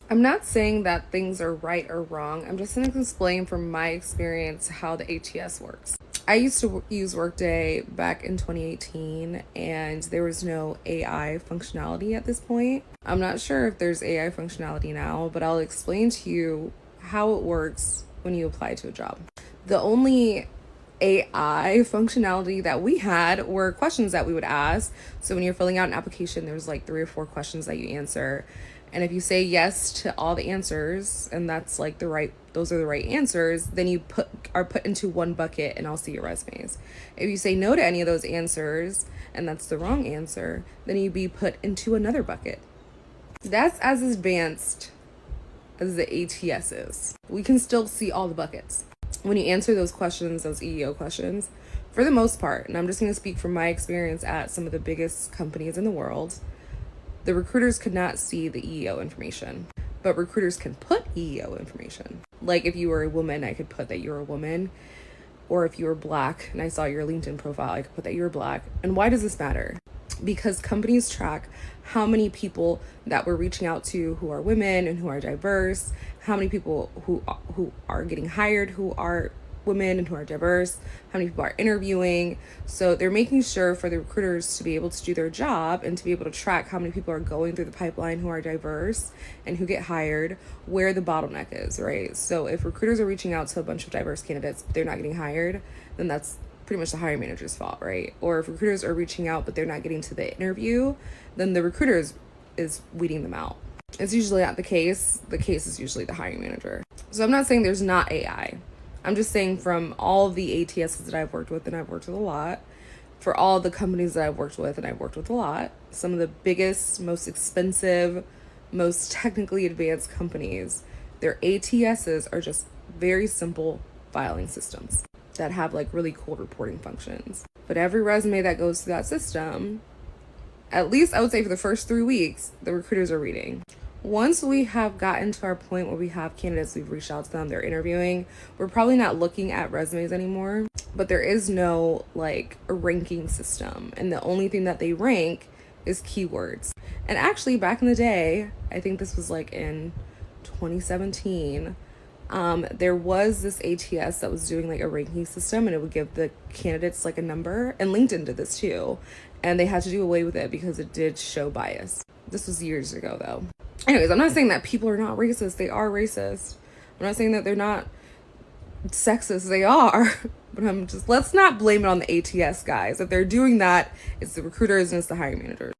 I'm not saying that things are right or wrong. I'm just going to explain from my experience how the ATS works. I used to use Workday back in 2018, and there was no AI functionality at this point. I'm not sure if there's AI functionality now, but I'll explain to you how it works when you apply to a job. The only AI functionality that we had were questions that we would ask. So when you're filling out an application, there's like 3 or 4 questions that you answer. And if you say yes to all the answers, and that's like those are the right answers, then you are put into one bucket and I'll see your resumes. If you say no to any of those answers and that's the wrong answer, then you'd be put into another bucket. That's as advanced as the ATS is. We can still see all the buckets. When you answer those questions, those EEO questions, for the most part, and I'm just going to speak from my experience at some of the biggest companies in the world, the recruiters could not see the EEO information, but recruiters can put EEO information. Like if you were a woman, I could put that you're a woman, or if you were black and I saw your LinkedIn profile, I could put that you're black. And why does this matter? Because companies track how many people that we're reaching out to who are women and who are diverse, how many people who are getting hired who are women and who are diverse, how many people are interviewing. So they're making sure for the recruiters to be able to do their job and to be able to track how many people are going through the pipeline who are diverse and who get hired, where the bottleneck is, right? So if recruiters are reaching out to a bunch of diverse candidates, but they're not getting hired, then that's pretty much the hiring manager's fault, right? Or if recruiters are reaching out but they're not getting to the interview, then the recruiter is weeding them out. It's usually not the case. The case is usually the hiring manager. So I'm not saying there's not AI. I'm just saying from all the ATSs that I've worked with, and I've worked with a lot, for all the companies that I've worked with, and I've worked with a lot, some of the biggest, most expensive, most technically advanced companies, their ATSs are just very simple filing systems that have like really cool reporting functions. But every resume that goes through that system, at least I would say for the first 3 weeks, the recruiters are reading. Once we have gotten to our point where we have candidates, we've reached out to them, they're interviewing, we're probably not looking at resumes anymore, but there is no like a ranking system. And the only thing that they rank is keywords. And actually back in the day, I think this was like in 2017, there was this ATS that was doing like a ranking system and it would give the candidates like a number, and LinkedIn did this too. And they had to do away with it because it did show bias. This was years ago though. Anyways, I'm not saying that people are not racist. They are racist. I'm not saying that they're not sexist. They are. But let's not blame it on the ATS guys. If they're doing that, it's the recruiters and it's the hiring managers.